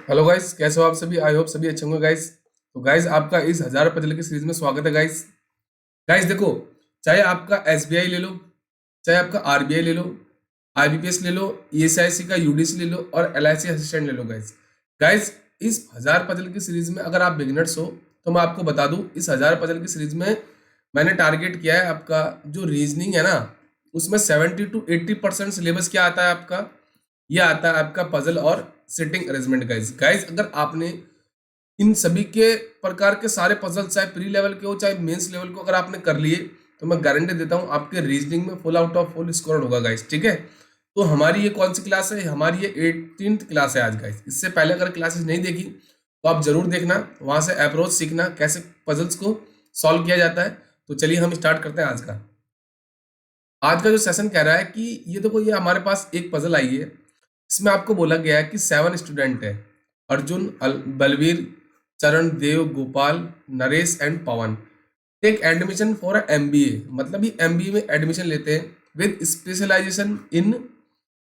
Hello guys, कैसे हो आप सभी? आई होप सभी अच्छे होंगे गाइस। तो गाइस, आपका इस 1000 पजल की सीरीज में स्वागत है गाइस। गाइस देखो, चाहे आपका एसबीआई ले लो, चाहे आपका आरबीआई ले लो, आईबीपीएस ले लो, ईएसआईसी का यूडीसी ले लो और एलआईसी असिस्टेंट ले लो गाइस। गाइस, इस 1000 पजल की सीरीज में अगर आप बिगिनर्स हो तो मैं आपको बता दूं, इस 1000 पजल की सीरीज में मैंने टारगेट किया है आपका जो रीजनिंग है ना, उसमें 70 to 80% सिलेबस क्या आता है आपका, ये आता है आपका पजल और सिटिंग अरेंजमेंट गाइस। गाइस, अगर आपने इन सभी के प्रकार के सारे पजल, चाहे प्री लेवल के हो चाहे मेंस लेवल को, अगर आपने कर लिए तो मैं गारंटी देता हूं आपके रीजनिंग में full out of full score होगा गाइस। ठीक है, तो हमारी ये कौन सी क्लास है? हमारी ये 18th क्लास है आज गाइस। इससे पहले अगर क्लासेस नहीं देखी तो आप जरूर देखना, वहां से अप्रोच सीखना कैसे पजल्स को सॉल्व किया जाता है। तो चलिए हम स्टार्ट करते हैं आज का जो सेशन कह रहा है कि ये देखो, ये हमारे पास एक पजल आई है। इसमें आपको बोला गया है कि 7 स्टूडेंट है, Arjun, Balveer, Charan, Dev, Gopal, Naresh and Pawan, take admission for MBA. मतलब ये एमबीए में एडमिशन लेते हैं with specialisation in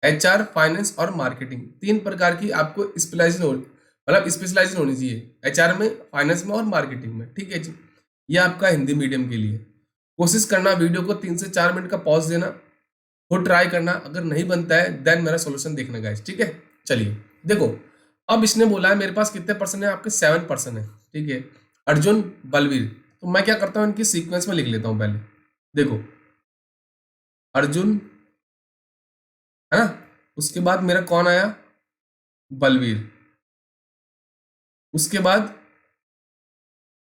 HR, finance और मार्केटिंग। 3 प्रकार की आपको स्पेशलाइजेशन मतलब स्पेशलाइजेशन होनी चाहिए, एचआर में, फाइनेंस में और मार्केटिंग में। ठीक है जी, ये आपका हिंदी मीडियम के लिए। कोशिश करना वीडियो को 3 से 4 मिनट का पॉज देना, खुद ट्राई करना, अगर नहीं बनता है देन मेरा सोल्यूशन देखना गाइस। ठीक है, चलिए देखो, अब इसने बोला है मेरे पास कितने पर्सन है, आपके 7% है। ठीक है, अर्जुन, बलवीर। तो मैं क्या करता हूँ, इनकी सीक्वेंस में लिख लेता हूँ पहले। देखो, अर्जुन है ना, उसके बाद मेरा कौन आया, बलवीर, उसके बाद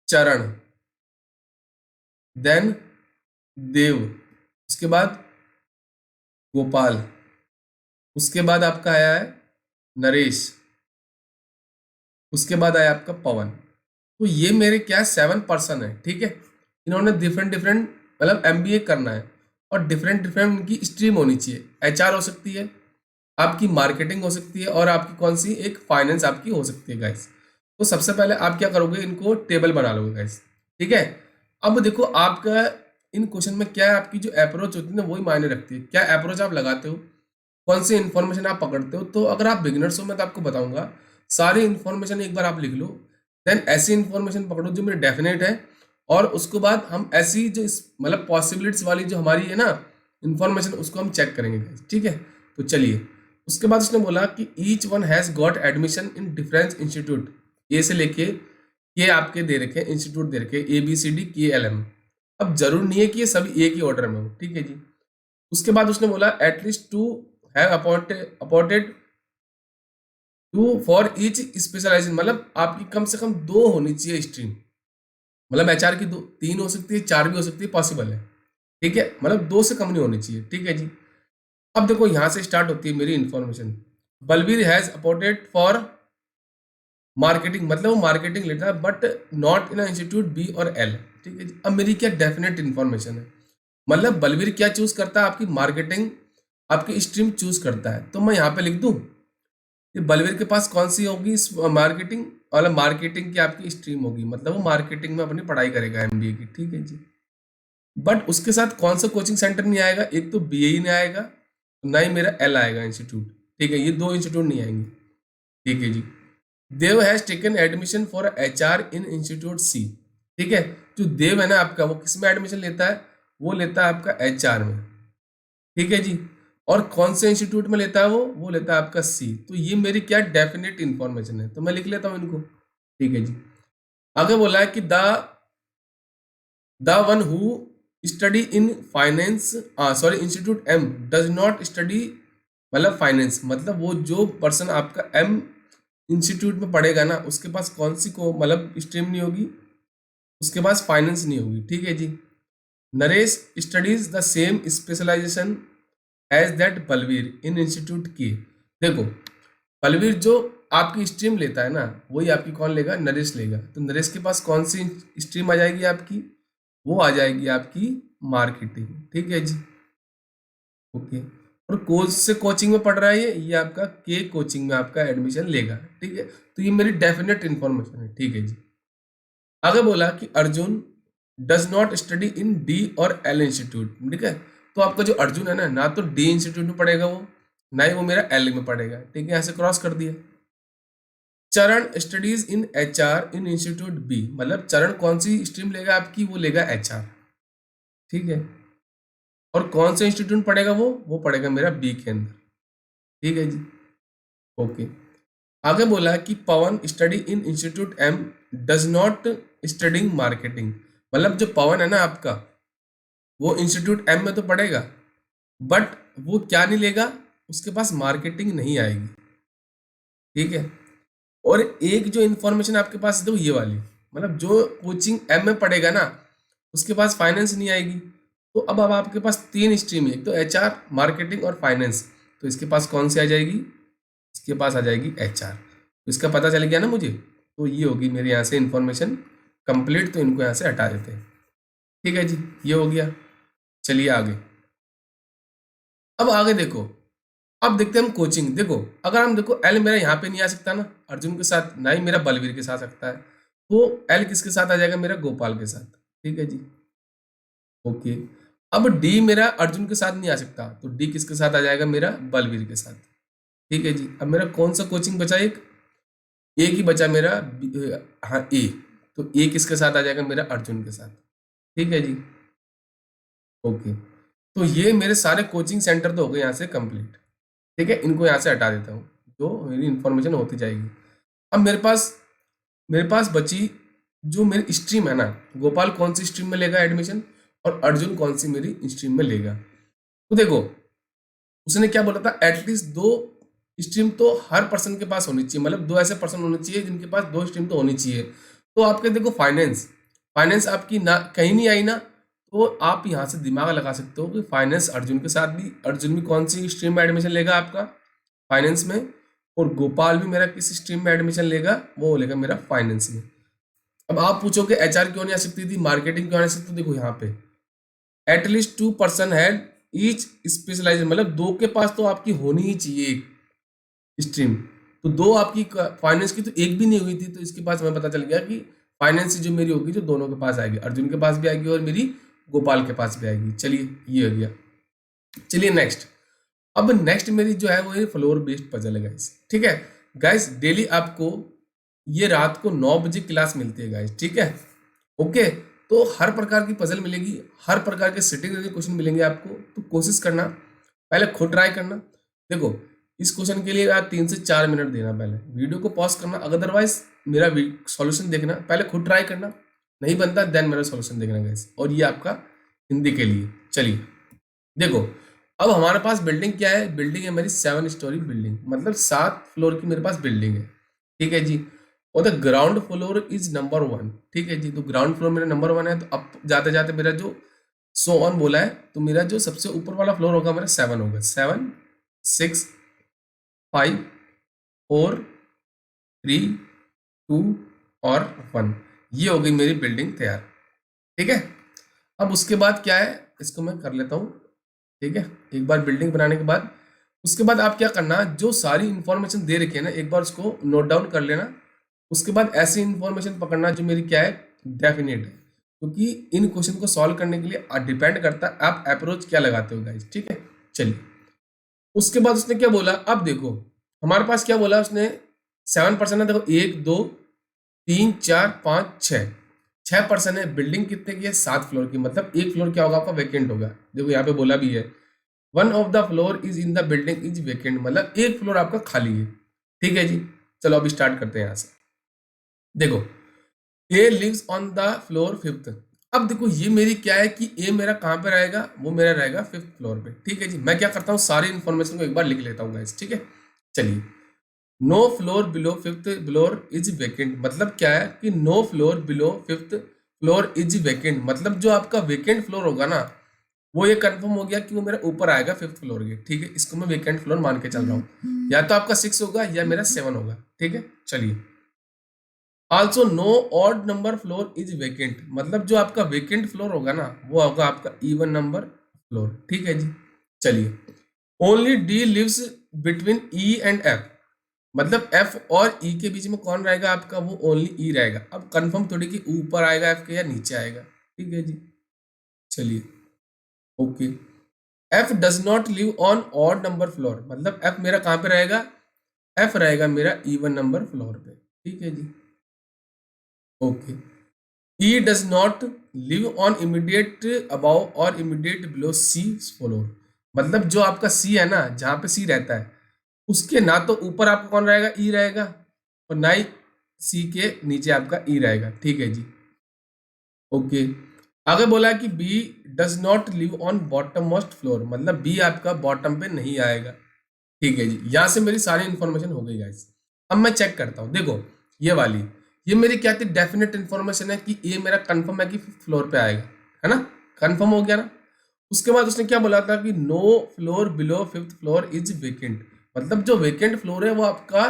चरण, देन देव, उसके बाद गोपाल, उसके बाद आपका आया है नरेश, उसके बाद आया आपका पवन। तो ये मेरे क्या है, 7% है। ठीक है, इन्होंने डिफरेंट डिफरेंट मतलब एमबीए करना है और डिफरेंट डिफरेंट इनकी स्ट्रीम होनी चाहिए। एचआर हो सकती है, आपकी मार्केटिंग हो सकती है और आपकी कौन सी एक फाइनेंस आपकी हो सकती है गाइस। तो सबसे पहले आप क्या करोगे, इनको टेबल बना लोगे गाइस। ठीक है, अब देखो आपका इन क्वेश्चन में क्या है, आपकी जो अप्रोच होती है ना वही मायने रखती है। क्या अप्रोच आप लगाते हो, कौन सी इन्फॉर्मेशन आप पकड़ते हो। तो अगर आप बिगिनर्स हो मैं तो आपको बताऊंगा, सारी इन्फॉर्मेशन एक बार आप लिख लो, देन ऐसी इन्फॉर्मेशन पकड़ो जो मेरी डेफिनेट है, और उसके बाद हम ऐसी जो इस मतलब पॉसिबिलिटीज वाली जो हमारी है ना इन्फॉर्मेशन, उसको हम चेक करेंगे guys। ठीक है, तो चलिए, उसके बाद उसने बोला कि each one has got admission in difference institute. A से लेके के आपके दे रखे इंस्टीट्यूट दे रखे, ABCD KLM। अब जरूर नहीं है कि ये सभी एक ही ऑर्डर में हो। ठीक है जी, उसके बाद उसने बोला at least two have appointed two for each specialisation. मतलब आपकी कम से कम 2 होनी चाहिए स्ट्रीम, मतलब एचआर की 2 3 हो सकती है, 4 भी हो सकती है, पॉसिबल है। ठीक है, मतलब 2 से कम नहीं होनी चाहिए। ठीक है जी, अब देखो यहां से स्टार्ट होती है मेरी information. Balvir has appointed for marketing, मतलब वो मार्केटिंग लेता है but not in institute B और L। ठीक है जी, अब मेरी क्या डेफिनेट इंफॉर्मेशन है, मतलब बलवीर क्या चूज करता है, आपकी मार्केटिंग, आपकी स्ट्रीम चूज करता है। तो मैं यहाँ पे लिख दूं कि बलवीर के पास कौन सी होगी मार्केटिंग, और मार्केटिंग की आपकी स्ट्रीम होगी, मतलब वो मार्केटिंग में अपनी पढ़ाई करेगा एमबीए की। ठीक है जी, बट उसके साथ कौन सा कोचिंग सेंटर नहीं आएगा, एक तो बीएई नहीं आएगा, ना ही मेरा एल आएगा इंस्टीट्यूट। ठीक है, ये 2 इंस्टीट्यूट नहीं आएंगे। ठीक है जी, Dev has taken admission for HR in institute C. ठीक है, जो देव है ना आपका, वो किस में एडमिशन लेता है, वो लेता है आपका एचआर में। ठीक है जी, और कौन से इंस्टीट्यूट में लेता है वो लेता है आपका सी। तो ये मेरी क्या डेफिनेट इंफॉर्मेशन है, तो मैं लिख लेता हूँ इनको। ठीक है जी, आगे बोला है कि the one who study in finance, sorry, institute M does not study, मतलब फाइनेंस, मतलब वो जो पर्सन आपका एम इंस्टीट्यूट में पढ़ेगा ना, उसके पास कौन सी को मतलब स्ट्रीम नहीं होगी, उसके पास फाइनेंस नहीं होगी। ठीक है जी, Naresh studies the same specialisation as that Balveer in institute की। देखो, बलवीर जो आपकी स्ट्रीम लेता है ना, वही आपकी कौन लेगा, नरेश लेगा। तो नरेश के पास कौन सी स्ट्रीम आ जाएगी आपकी, वो आ जाएगी आपकी मार्केटिंग। ठीक है जी, ओके। और कौन से कोचिंग में पढ़ रहा है ये आपका के कोचिंग में आपका एडमिशन लेगा। ठीक है, तो ये मेरी डेफिनेट इन्फॉर्मेशन है। ठीक है जी, आगे बोला कि Arjun does not study in D और L इंस्टीट्यूट। ठीक है, तो आपका जो अर्जुन है ना तो D इंस्टीट्यूट में पढ़ेगा वो, ना ही वो मेरा L में पढ़ेगा। ठीक है, ऐसे क्रॉस कर दिया। Charan studies in HR in institute B, मतलब चरण कौन सी स्ट्रीम लेगा आपकी, वो लेगा एचआर, ठीक है। और कौन से इंस्टीट्यूट पढ़ेगा वो पढ़ेगा मेरा बी के अंदर, ठीक है जी। ओके, आगे बोला कि Pawan study in institute M does not studying marketing, मतलब जो पवन है ना आपका, वो इंस्टीट्यूट एम में तो पढ़ेगा, बट वो क्या नहीं लेगा, उसके पास मार्केटिंग नहीं आएगी, ठीक है। और एक जो इन्फॉर्मेशन आपके पास है तो ये वाली, मतलब जो कोचिंग एम में पढ़ेगा ना, उसके पास फाइनेंस नहीं आएगी। तो अब आपके पास तीन स्ट्रीम है, एक तो एचआर, मार्केटिंग और फाइनेंस, तो इसके पास कौन सी आ जाएगी, इसके पास आ जाएगी एचआर। तो इसका पता चल गया ना मुझे, तो ये होगी मेरे यहाँ से इन्फॉर्मेशन कंप्लीट, तो इनको यहाँ से हटा देते हैं, ठीक है जी, ये हो गया। चलिए आगे, अब आगे देखो, अब देखते हैं हम कोचिंग। देखो अगर हम देखो एल मेरा यहाँ पे नहीं आ सकता ना अर्जुन के साथ, ना ही मेरा बलवीर के साथ सकता है, तो एल किसके साथ आ जाएगा, मेरा गोपाल के साथ, ठीक है जी। ओके, अब डी मेरा अर्जुन के साथ नहीं आ सकता, तो डी किसके साथ आ जाएगा, मेरा बलवीर के साथ, ठीक है जी। अब मेरा कौन सा कोचिंग बचा, एक ही बचा मेरा, हाँ ए, तो ए किसके साथ आ जाएगा, मेरा अर्जुन के साथ, ठीक है जी। ओके, तो ये मेरे सारे कोचिंग सेंटर तो हो गए यहाँ से कंप्लीट, ठीक है। इनको यहाँ से हटा देता हूँ, तो मेरी इन्फॉर्मेशन होती जाएगी। अब मेरे पास बची जो मेरी स्ट्रीम है ना, गोपाल कौन सी स्ट्रीम में लेगा एडमिशन, और अर्जुन कौन सी मेरी स्ट्रीम में लेगा। तो देखो उसने क्या बोला था, एटलीस्ट दो स्ट्रीम तो हर पर्सन के पास होनी चाहिए, मतलब दो ऐसे पर्सन होने चाहिए जिनके पास दो स्ट्रीम तो होनी चाहिए। तो आपके देखो फाइनेंस, फाइनेंस आपकी ना कहीं नहीं आई ना, तो आप यहाँ से दिमाग लगा सकते हो कि फाइनेंस अर्जुन के साथ भी, अर्जुन भी कौन सी स्ट्रीम में एडमिशन लेगा आपका, फाइनेंस में, और गोपाल भी मेरा किस स्ट्रीम में एडमिशन लेगा, वो लेगा मेरा फाइनेंस में। अब आप पूछोगे एचआर क्यों नहीं आ सकती थी, मार्केटिंग क्यों नहीं आ सकती, देखो यहाँ पे एटलीस्ट 2 पर्सन है ईच स्पेशलाइज, मतलब दो के पास तो आपकी होनी ही चाहिए एक स्ट्रीम। तो दो आपकी फाइनेंस की तो एक भी नहीं हुई थी, तो इसके पास हमें पता चल गया कि फाइनेंस जो मेरी होगी, जो दोनों के पास आएगी, अर्जुन के पास भी आएगी और मेरी गोपाल के पास भी आएगी। चलिए ये हो गया। चलिए नेक्स्ट, अब नेक्स्ट मेरी जो है वो ये फ्लोर बेस्ड पजल है गाइस, ठीक है। गाइस डेली आपको ये रात को 9 बजे क्लास मिलती है गाइस, ठीक है। ओके, तो हर प्रकार की पजल मिलेगी, हर प्रकार के सिटिंग के क्वेश्चन मिलेंगे आपको, तो कोशिश करना, पहले खुद ट्राई करना। देखो इस क्वेश्चन के लिए आप 3 से 4 मिनट देना, पहले वीडियो को पॉज करना, अदरवाइज मेरा सॉल्यूशन देखना, पहले खुद ट्राई करना, नहीं बनता देन मेरा सॉल्यूशन देखना गाइस। और ये आपका हिंदी के लिए। चलिए देखो, अब हमारे पास बिल्डिंग क्या है, बिल्डिंग है मेरी 7 स्टोरी बिल्डिंग, मतलब 7 फ्लोर की मेरे पास बिल्डिंग है, ठीक है जी। और the ground floor is number 1, ठीक है जी। तो ग्राउंड फ्लोर मेरा नंबर 1 है, तो अब जाते जाते मेरा जो सो ऑन बोला है, तो मेरा जो सबसे ऊपर वाला फ्लोर होगा मेरा 7 होगा, 7 6 5 4 3 2 और 1, ये हो गई मेरी बिल्डिंग तैयार, ठीक है। अब उसके बाद क्या है, इसको मैं कर लेता हूँ, ठीक है। एक बार बिल्डिंग बनाने के बाद, उसके बाद आप क्या करना, जो सारी इंफॉर्मेशन दे रखी है ना, एक बार उसको नोट डाउन कर लेना। उसके बाद ऐसी इंफॉर्मेशन पकड़ना जो मेरी क्या है, डेफिनेट है, क्योंकि इन क्वेश्चन को सॉल्व करने के लिए डिपेंड करता है आप अप्रोच क्या लगाते हो गाइस, ठीक है। चलिए उसके बाद उसने क्या बोला, अब देखो हमारे पास क्या बोला उसने, 7 पर्सन है, देखो 1 2 3 4 5 6 6 पर्सन है। बिल्डिंग कितने की है, 7 फ्लोर की, मतलब एक फ्लोर क्या होगा आपका, वैकेंट होगा। देखो यहाँ पे बोला भी है, one of the floor is in the building is vacant, मतलब एक फ्लोर आपका खाली है, ठीक है जी। चलो अभी स्टार्ट करते हैं यहाँ से। देखो A lives on the floor 5th। अब देखो ये मेरी क्या है कि ए मेरा कहाँ पे रहेगा, वो मेरा रहेगा 5th फ्लोर पे, ठीक है जी। मैं क्या करता हूँ, सारी इन्फॉर्मेशन को एक बार लिख लेता हूँ गाइस, ठीक है। चलिए, no floor below 5th floor is vacant, मतलब क्या है कि no floor below 5th floor is vacant, मतलब जो आपका वैकेंट फ्लोर होगा ना, वो ये कंफर्म हो गया कि वो मेरा ऊपर आएगा 5th फ्लोर के, ठीक है। इसको मैं वैकेंट फ्लोर मान के चल रहा हूँ, या तो आपका 6 होगा या मेरा 7 होगा, ठीक है। चलिए, also no odd number floor is vacant, मतलब जो आपका वैकेंट फ्लोर होगा ना, वो होगा आपका इवन नंबर फ्लोर, ठीक है जी। चलिए, only D lives between E and F, मतलब एफ और ई के बीच में कौन रहेगा आपका, वो ओनली ई रहेगा। अब कंफर्म थोड़ी कि ऊपर आएगा एफ के या नीचे आएगा, ठीक है जी। चलिए okay, F does not live on odd number floor, मतलब एफ मेरा कहाँ पे रहेगा, एफ रहेगा मेरा इवन नंबर फ्लोर पे, ठीक है जी, okay. E does not live on immediate above और इमीडिएट बिलो सी फ्लोर, मतलब जो आपका सी है ना, जहां पे सी रहता है उसके ना तो ऊपर आपका कौन रहेगा, ई रहेगा, और ना ही सी के नीचे आपका ई रहेगा, ठीक है जी, ओके। आगे बोला है कि B does not live on bottommost floor, मतलब बी आपका बॉटम पे नहीं आएगा, ठीक है जी। यहां से मेरी सारी इंफॉर्मेशन हो गई गाइस। अब मैं चेक करता हूँ, देखो ये वाली, ये मेरी क्या थी, डेफिनेट इंफॉर्मेशन है कि ये मेरा कंफर्म है कि फ्लोर पे आएगा, है ना, कंफर्म हो गया ना। उसके बाद उसने क्या बोला था कि no floor below fifth floor is vacant, मतलब जो वेकेंट फ्लोर है वो आपका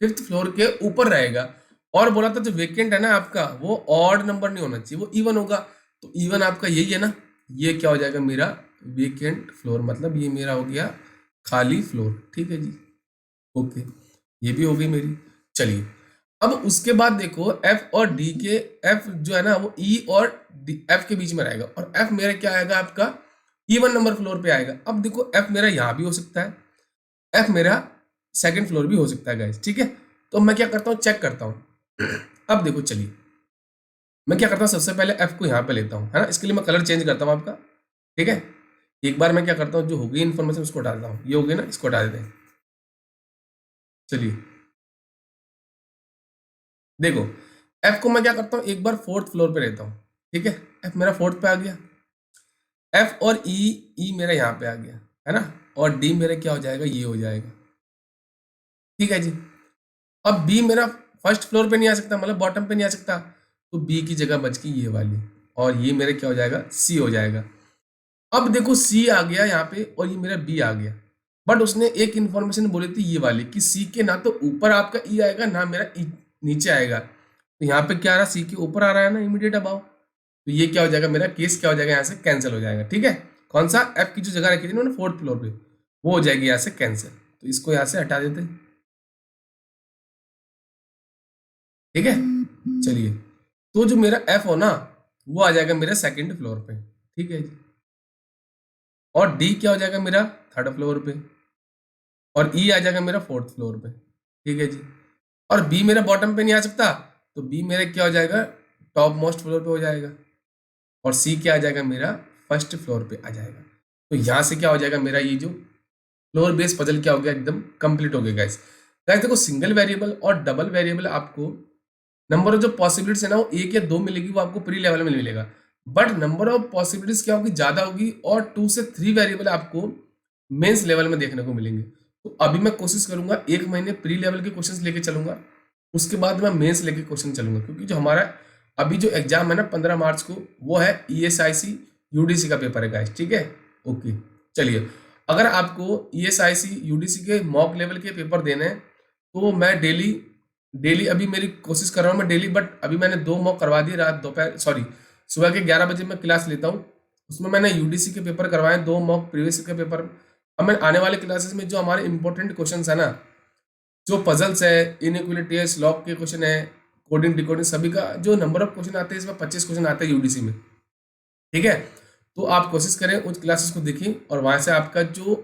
फिफ्थ फ्लोर के ऊपर रहेगा, और बोला था जो वेकेंट है ना आपका वो ऑड नंबर नहीं होना चाहिए, वो इवन होगा, तो इवन आपका यही है ना, ये क्या हो जाएगा मेरा वेकेंट फ्लोर, मतलब ये मेरा हो गया खाली फ्लोर, ठीक है जी, ओके, ये भी हो गई मेरी। चलिए अब उसके बाद देखो एफ और डी के, एफ जो है ना वो ई और एफ के बीच में रहेगा, और एफ मेरा क्या आएगा आपका इवन नंबर फ्लोर पे आएगा। अब देखो एफ मेरा यहां भी हो सकता है, एफ मेरा सेकंड फ्लोर भी हो सकता है गाइस, ठीक है। तो मैं क्या करता हूँ, चेक करता हूँ। अब देखो चलिए, मैं क्या करता हूँ, सबसे पहले एफ को यहाँ पे लेता हूँ, है ना, इसके लिए मैं कलर चेंज करता हूँ आपका, ठीक है। एक बार मैं क्या करता हूँ, जो हो गई इन्फॉर्मेशन उसको हटा देता हूँ, ये हो गई ना, इसको हटा देते हैं। चलिए देखो एफ को मैं क्या करता हूँ, एक बार फोर्थ फ्लोर पे रहता हूँ, ठीक है, एफ मेरा फोर्थ पे आ गया, एफ और ई मेरा यहाँ पे आ गया, है ना, और डी मेरा क्या हो जाएगा, ये हो जाएगा, ठीक है जी। अब बी मेरा फर्स्ट फ्लोर पे नहीं आ सकता, मतलब बॉटम पे नहीं आ सकता, तो बी की जगह बच गई ये वाली, और ये मेरा क्या हो जाएगा, सी हो जाएगा। अब देखो सी आ गया यहाँ पे और ये मेरा बी आ गया, बट उसने एक इंफॉर्मेशन बोली थी ये वाली कि सी के ना तो ऊपर आपका ई आएगा ना मेरा ई नीचे आएगा, तो यहाँ पे क्या आ रहा, सी के ऊपर आ रहा है ना इमीडिएट अबाव, तो ये क्या हो जाएगा, मेरा केस क्या हो जाएगा, यहाँ से कैंसिल हो जाएगा, ठीक है। कौन सा, एफ की जो जगह रखी थी ना फोर्थ फ्लोर पे, वो हो जाएगी यहाँ से कैंसिल, तो इसको यहाँ से हटा देते हैं, ठीक है। चलिए तो जो मेरा एफ हो ना वो आ जाएगा मेरे सेकंड फ्लोर पे, ठीक है जी, और डी क्या हो जाएगा मेरा थर्ड फ्लोर पे, और ई आ जाएगा मेरा फोर्थ फ्लोर पे, ठीक है जी। और बी मेरा बॉटम पे नहीं आ सकता, तो बी मेरा क्या हो जाएगा, टॉप मोस्ट फ्लोर पे हो जाएगा, और सी क्या आ जाएगा मेरा फर्स्ट फ्लोर पे आ जाएगा। तो यहाँ से क्या हो जाएगा, मेरा ये जो फ्लोर बेस पजल क्या हो गया, एकदम कंप्लीट हो गया गाइस। गाइस देखो सिंगल वेरिएबल और डबल वेरिएबल आपको नंबर ऑफ जो पॉसिबिलिटीज है ना वो एक या दो मिलेगी, वो आपको प्री लेवल में मिलेगा, बट नंबर ऑफ पॉसिबिलिटीज क्या होगी, ज्यादा होगी, और 2 से 3 वेरिएबल आपको मेंस लेवल में देखने को मिलेंगे। तो अभी मैं कोशिश करूंगा 1 महीने प्री लेवल के क्वेश्चंस लेके चलूंगा, उसके बाद मैं मेंस लेके क्वेश्चन चलूंगा, क्योंकि जो हमारा अभी जो एग्जाम है ना 15 मार्च को, वो है ESIC UDC का पेपर है गाइस, ठीक है, ओके। चलिए अगर आपको ESIC UDC के मॉक लेवल के पेपर देने हैं, तो मैं डेली डेली अभी मेरी कोशिश कर रहा हूँ मैं डेली, बट अभी मैंने 2 मॉक करवा दिए, रात दोपहर सॉरी सुबह के 11 बजे मैं क्लास लेता हूँ, उसमें मैंने UDC के पेपर करवाए, 2 मॉक प्रीवियस के पेपर। अब मैं आने वाले क्लासेस में जो हमारे इंपॉर्टेंट क्वेश्चंस है ना, जो पजल्स है, इनइक्वालिटी है, स्लॉग के क्वेश्चन है, कोडिंग डिकोडिंग, सभी का जो नंबर ऑफ क्वेश्चन आते हैं, इसमें 25 क्वेश्चन आते हैं UDC में, ठीक है। तो आप कोशिश करें उस क्लासेस को देखें, और वहां से आपका जो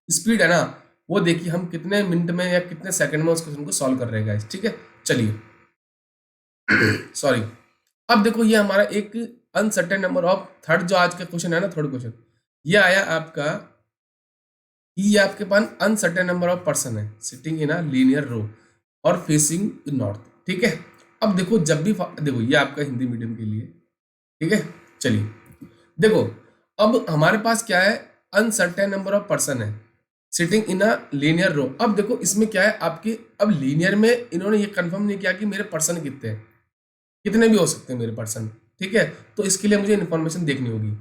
स्पीड है ना वो देखिए, हम कितने मिनट में या कितने सेकंड में उस क्वेश्चन को सॉल्व कर रहे हैं गाइस, ठीक है। चलिए सॉरी, अब देखो ये हमारा एक अनसर्टेन नंबर ऑफ थर्ड, जो आज का क्वेश्चन है ना, थर्ड क्वेश्चन ये आया आपका, ये आपके पास अनसर्टेन नंबर ऑफ पर्सन है सिटिंग इन अ लीनियर रो और फेसिंग नॉर्थ, ठीक है। अब देखो जब भी देखो ये आपका हिंदी मीडियम के लिए, ठीक है। चलिए देखो अब हमारे पास क्या है, अनसर्टेन नंबर ऑफ पर्सन है सिटिंग इन अ लीनियर रो। अब देखो इसमें क्या है आपकी, अब लीनियर में इन्होंने ये कंफर्म नहीं किया कि मेरे पर्सन कितने हैं, कितने भी हो सकते हैं मेरे पर्सन, ठीक है। तो इसके लिए मुझे इन्फॉर्मेशन देखनी होगी।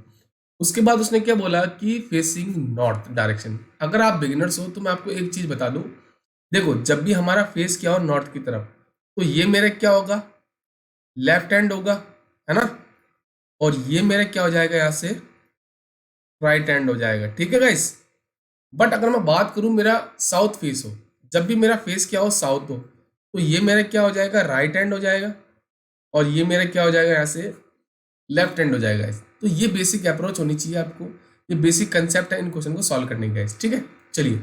उसके बाद उसने क्या बोला कि फेसिंग नॉर्थ डायरेक्शन। अगर आप बिगिनर्स हो तो मैं आपको एक चीज बता दूं, देखो जब भी हमारा फेस क्या हो नॉर्थ की तरफ, तो ये मेरा क्या होगा, लेफ्ट हैंड होगा, है ना, और ये मेरा क्या हो जाएगा यहाँ से, राइट हैंड हो जाएगा, ठीक है गाइस। बट अगर मैं बात करूं मेरा साउथ फेस हो, जब भी मेरा फेस क्या हो साउथ हो, तो ये मेरा क्या हो जाएगा, राइट हैंड हो जाएगा, और ये मेरा क्या हो जाएगा यहाँ से, लेफ्ट हैंड हो जाएगा गाइस। तो ये बेसिक अप्रोच होनी चाहिए आपको, ये बेसिक कंसेप्ट है इन क्वेश्चन को सॉल्व करने का गाइस, ठीक है। चलिए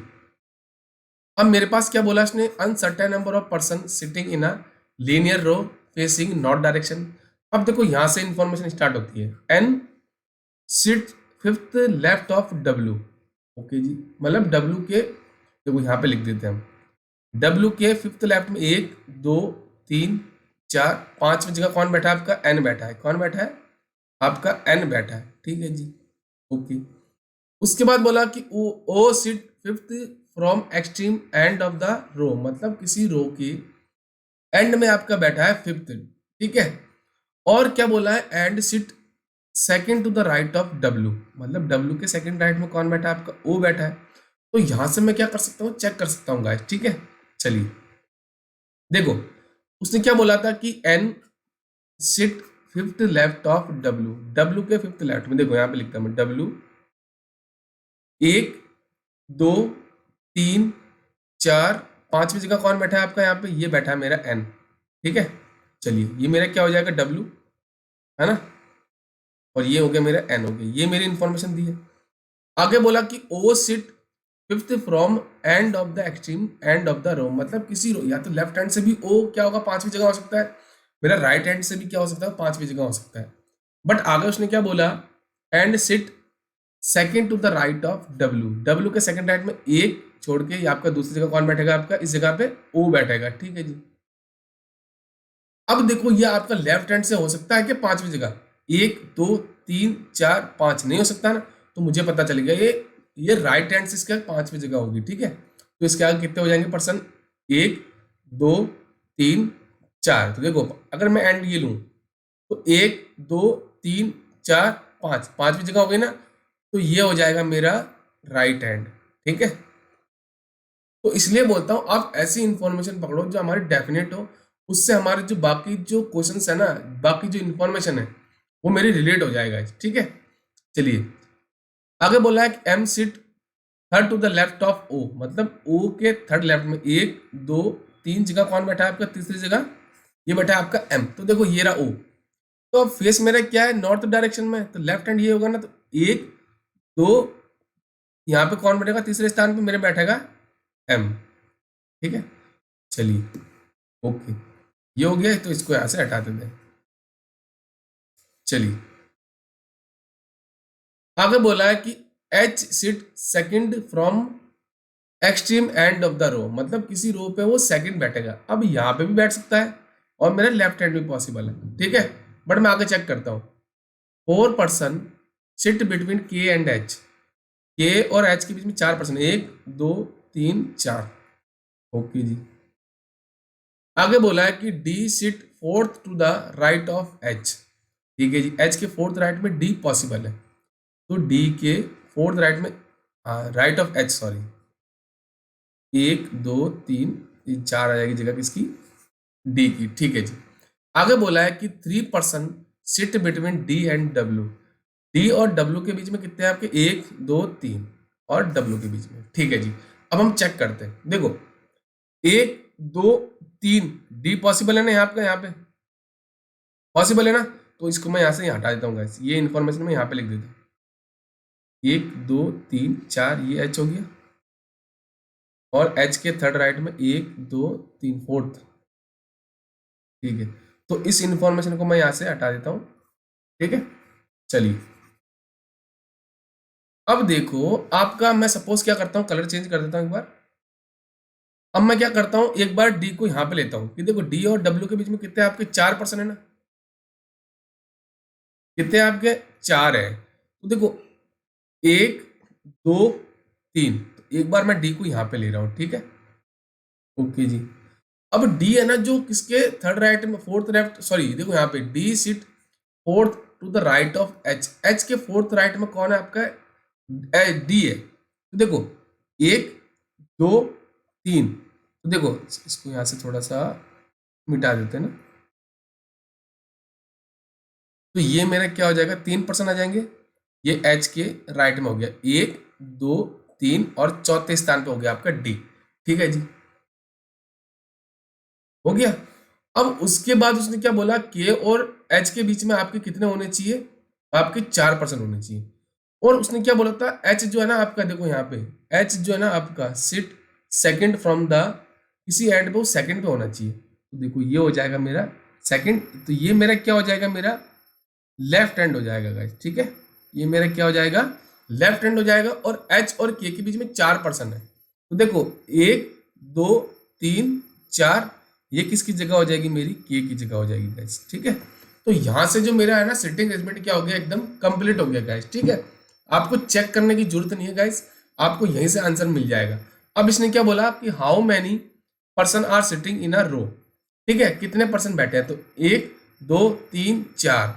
अब मेरे पास क्या बोला इसने, uncertain number of person sitting in a linear row facing north direction. अब देखो यहां से इंफॉर्मेशन स्टार्ट होती है, N sit fifth left of W. Okay जी, मतलब डब्ल्यू के, देखो यहाँ पे लिख देते हैं हम, डब्ल्यू के फिफ्थ लेफ्ट में 1 2 3 4 5 में जगह कौन बैठा है आपका, एन बैठा है। कौन बैठा है आपका, एन बैठा है, ठीक है जी। ओके, उसके बाद बोला कि O sit fifth from extreme end of the row, मतलब किसी रो की एंड में आपका बैठा है फिफ्थ, ठीक है। और क्या बोला है, and sit second to the right of W, मतलब डब्ल्यू के सेकंड राइट में कौन बैठा है आपका, ओ बैठा है। तो यहां से मैं क्या कर सकता हूँ, चेक कर सकता हूँ गाइस, ठीक है। चलिए देखो, उसने क्या बोला था कि N sit fifth left of W, W के फिफ्थ लेफ्ट में, देखो यहाँ पे लिखता हूँ मैं, डब्ल्यू 1 2 3 4 5वीं जगह कौन बैठा है आपका यहाँ पे, ये बैठा है मेरा एन, ठीक है। चलिए ये मेरा क्या हो जाएगा, डब्ल्यू, है ना, और ये हो गया मेरा एन हो गया, ये मेरी इंफॉर्मेशन दी है। आगे बोला कि O sit fifth from end of the extreme end of the row, मतलब किसी रो, या तो लेफ्ट हैंड से भी ओ क्या होगा, 5वीं जगह हो सकता है, मेरा राइट हैंड से भी क्या हो सकता है, 5वीं जगह हो सकता है। बट आगे उसने क्या बोला, and sit second to the right of W, W के सेकंड राइट में एक छोड़ के आपका दूसरी जगह कौन बैठेगा आपका, इस जगह पे ओ बैठेगा, ठीक है जी। अब देखो ये आपका लेफ्ट हैंड से हो सकता है कि 5वीं जगह, 1 2 3 4 5 नहीं हो सकता ना, तो मुझे पता चल गया ये राइट हैंड से इसका 5वीं जगह होगी, ठीक है। तो इसके आगे कितने हो जाएंगे पर्सन, 1 2 3 4। तो देखो अगर मैं एंड ये लूं तो 1 2 3 4 5, 5वीं जगह हो गई ना, तो ये हो जाएगा मेरा राइट हैंड, ठीक है। तो इसलिए बोलता हूं आप ऐसी इंफॉर्मेशन पकड़ो जो हमारी डेफिनेट हो, उससे हमारे जो बाकी जो क्वेश्चंस है ना, बाकी जो इंफॉर्मेशन है वो मेरी रिलेट हो जाएगा, ठीक है। चलिए आगे बोला है कि M sit third to the left of O, मतलब ओ के थर्ड लेफ्ट में 1 2 3 जगह कौन बैठा है आपका, तीसरी जगह ये बैठा है आपका एम। तो देखो ये रहा ओ, तो अब फेस मेरा क्या है, नॉर्थ डायरेक्शन में, तो लेफ्ट हैंड ये होगा ना, तो 1 2 यहाँ पे कौन बैठेगा, तीसरे स्थान पे मेरे बैठेगा एम, ठीक है। चलिए ओके, ये हो गया, तो इसको यहां से हटा देते हैं। चलिए आगे बोला है कि H sit second from extreme end of the row, मतलब किसी रो पे वो सेकंड बैठेगा। अब यहाँ पे भी बैठ सकता है और मेरा लेफ्ट हैंड भी पॉसिबल है, ठीक है। बट मैं आगे चेक करता हूँ, 4 पर्सन सिट बिटवीन के एंड एच, के और एच के बीच में 4 पर्सन, 1 2 3 4, ओके जी। आगे बोला है कि D sit fourth to the right of H, ठीक है जी, एच के फोर्थ राइट में डी पॉसिबल है, तो डी के फोर्थ राइट में, राइट ऑफ एच सॉरी, 1 2 3 4 आ जाएगी जगह किसकी, डी की, ठीक है जी। आगे बोला है कि 3 person sit between D and W, D और डब्ल्यू के बीच में कितने हैं आपके, 1 2 3 और डब्ल्यू के बीच में, ठीक है जी। अब हम चेक करते हैं, देखो 1 2 3 डी पॉसिबल है ना, यहाँ पे पॉसिबल है ना, तो इसको मैं यहाँ से हटा देता हूँ गाइस, ये इन्फॉर्मेशन मैं यहाँ पे लिख देता हूँ, 1 2 3 4 ये एच हो गया, और एच के थर्ड राइट में 1 2 3 फोर्थ, ठीक है। तो इस इंफॉर्मेशन को मैं यहाँ से हटा देता हूँ, ठीक है। चलिए अब देखो आपका, मैं सपोज क्या करता हूँ, कलर चेंज कर देता हूँ एक बार। अब मैं क्या करता हूँ, एक बार डी को यहाँ पे लेता हूँ कि देखो डी और डब्ल्यू के बीच में कितने आपके, 4 पर्सन है ना, कितने आपके 4 है। तो देखो 1 2 3, तो एक बार मैं डी को यहाँ पे ले रहा हूँ, ठीक है, ओके जी। अब डी है ना जो किसके थर्ड राइट में, फोर्थ लेफ्ट सॉरी, देखो यहाँ पे D sit fourth to the right of H, H के फोर्थ राइट में कौन है आपका, डी है। तो देखो 1 2 3, तो देखो इसको यहाँ से थोड़ा सा मिटा देते हैं ना, तो ये मेरा क्या हो जाएगा, 3 पर्सन आ जाएंगे, ये एच के राइट में हो गया, 1 2 3 और चौथे स्थान पे हो गया आपका डी, ठीक है जी, हो गया। अब उसके बाद उसने क्या बोला, के और एच के बीच में आपके कितने होने चाहिए, आपके 4 पर्सन होने चाहिए। और उसने क्या बोला था, एच जो है ना आपका, देखो यहाँ पे एच जो है ना आपका सिट सेकंड फ्रॉम द, किसी एंड पे वो सेकंड पे होना चाहिए, तो देखो ये हो जाएगा मेरा सेकंड, तो ये मेरा क्या हो जाएगा, मेरा लेफ्ट हैंड हो जाएगा गाइस, ठीक है। ये मेरा क्या हो जाएगा, लेफ्ट हैंड हो जाएगा। और एच और के बीच में 4% है, तो देखो 1 2 3 4, ये किसकी जगह हो जाएगी, मेरी के की जगह हो जाएगी गाइस, ठीक है। तो यहां से जो मेरा है ना सिटिंग अरेंजमेंट क्या हो गया, एकदम कंप्लीट हो गया गाइस, ठीक है। आपको चेक करने की जरूरत नहीं है गाइस, आपको यहीं से आंसर मिल जाएगा। अब इसने क्या बोला कि how many person are sitting in a row, ठीक है, कितने पर्सन बैठे हैं, तो 1 2 3 4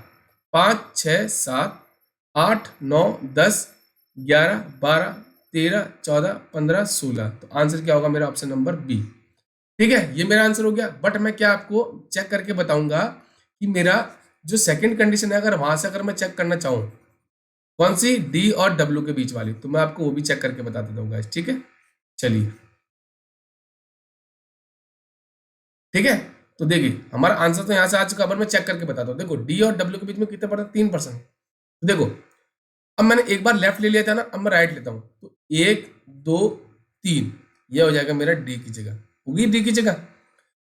5 6 7 8 9 10 11 12 13 14 15 16, तो आंसर क्या होगा मेरा, ऑप्शन नंबर बी, ठीक है। ये मेरा आंसर हो गया। बट मैं क्या आपको चेक करके बताऊंगा कि मेरा जो सेकंड कंडीशन है, अगर वहां से अगर मैं चेक करना चाहूं कौन सी, डी और डब्ल्यू के बीच वाली, तो मैं आपको वो भी चेक करके बता देता हूँ गाइस, ठीक है। चलिए, ठीक है, तो देखिए हमारा आंसर तो यहाँ से आ चुका, अब मैं चेक करके बताता हूँ। देखो डी और डब्ल्यू के बीच में कितने परसेंट, 3%। तो देखो अब मैंने एक बार लेफ्ट ले लिया था ना, अब मैं राइट लेता हूँ, तो 1 2 3, ये हो जाएगा मेरा डी की जगह, होगी डी की जगह।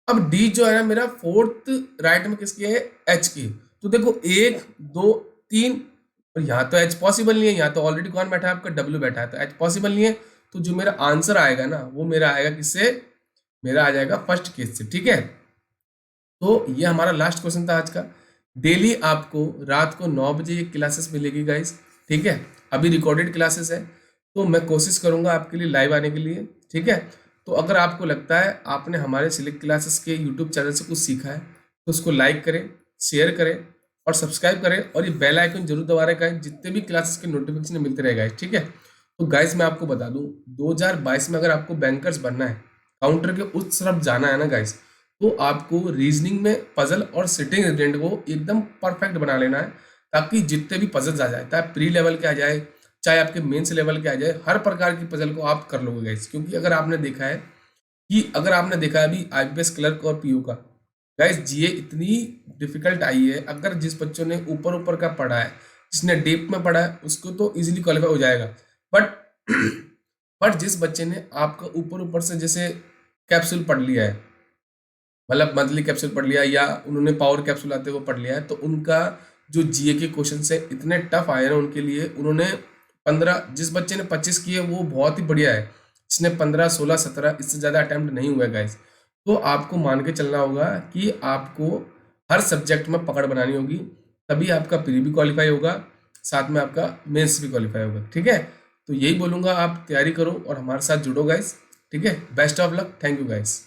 अब डी जो है ना मेरा फोर्थ राइट में किसकी है, एच की। तो देखो 1 2 3, और यहाँ तो एच पॉसिबल नहीं है, यहाँ तो ऑलरेडी कौन बैठा है, आपका डब्ल्यू बैठा है, तो एच पॉसिबल नहीं है। तो जो मेरा आंसर आएगा ना वो मेरा आएगा किससे, मेरा आ जाएगा फर्स्ट केस से, ठीक है। तो ये हमारा लास्ट क्वेश्चन था आज का। डेली आपको रात को 9 बजे ये क्लासेस मिलेगी गाइस, ठीक है। अभी रिकॉर्डेड क्लासेस है, तो मैं कोशिश करूंगा आपके लिए लाइव आने के लिए, ठीक है। तो अगर आपको लगता है आपने हमारे सिलेक्ट क्लासेस के यूट्यूब चैनल से कुछ सीखा है, तो उसको लाइक करें, शेयर करें और सब्सक्राइब करें, और ये बेल आइकन जरूर दबा रखें, जितने भी क्लासेस के नोटिफिकेशन मिलते रहेगा, ठीक है। तो गाइस मैं आपको बता दूं, 2022 में अगर आपको बैंकर्स बनना है, काउंटर के उस तरफ जाना है ना गाइस, तो आपको रीजनिंग में पजल और सिटिंग अरेंजमेंट को एकदम परफेक्ट बना लेना है, ताकि जितने भी पजल्स आ जाए, चाहे प्री लेवल के आ जाए चाहे आपके मेंस लेवल के आ जाए, हर प्रकार की पजल को आप कर लोगे गाइस। क्योंकि अगर आपने देखा है अभी आईपीएस क्लर्क और पीयू का गाइस, जीए इतनी डिफिकल्ट आई है, अगर जिस बच्चों ने ऊपर ऊपर का पढ़ा है, जिसने डीप में पढ़ा है, उसको तो इजीली क्वालिफाई हो जाएगा। बट बट जिस बच्चे ने आपका ऊपर ऊपर से जैसे कैप्सूल पढ़ लिया है, मतलब मंथली कैप्सूल पढ़ लिया, या उन्होंने पावर कैप्सूल आते हुए पढ़ लिया है, तो उनका जो जीए के क्वेश्चन है इतने टफ आए ना उनके लिए। उन्होंने 15, जिस बच्चे ने 25 किए वो बहुत ही बढ़िया है, जिसने 15 16 17 इससे ज़्यादा अटैम्प्ट नहीं हुआ गाइस। तो आपको मान के चलना होगा कि आपको हर सब्जेक्ट में पकड़ बनानी होगी, तभी आपका प्री भी क्वालिफाई होगा, साथ में आपका मेंस भी क्वालिफाई होगा, ठीक है। तो यही बोलूँगा, आप तैयारी करो और हमारे साथ जुड़ो गाइस, ठीक है। Best of luck, thank you guys.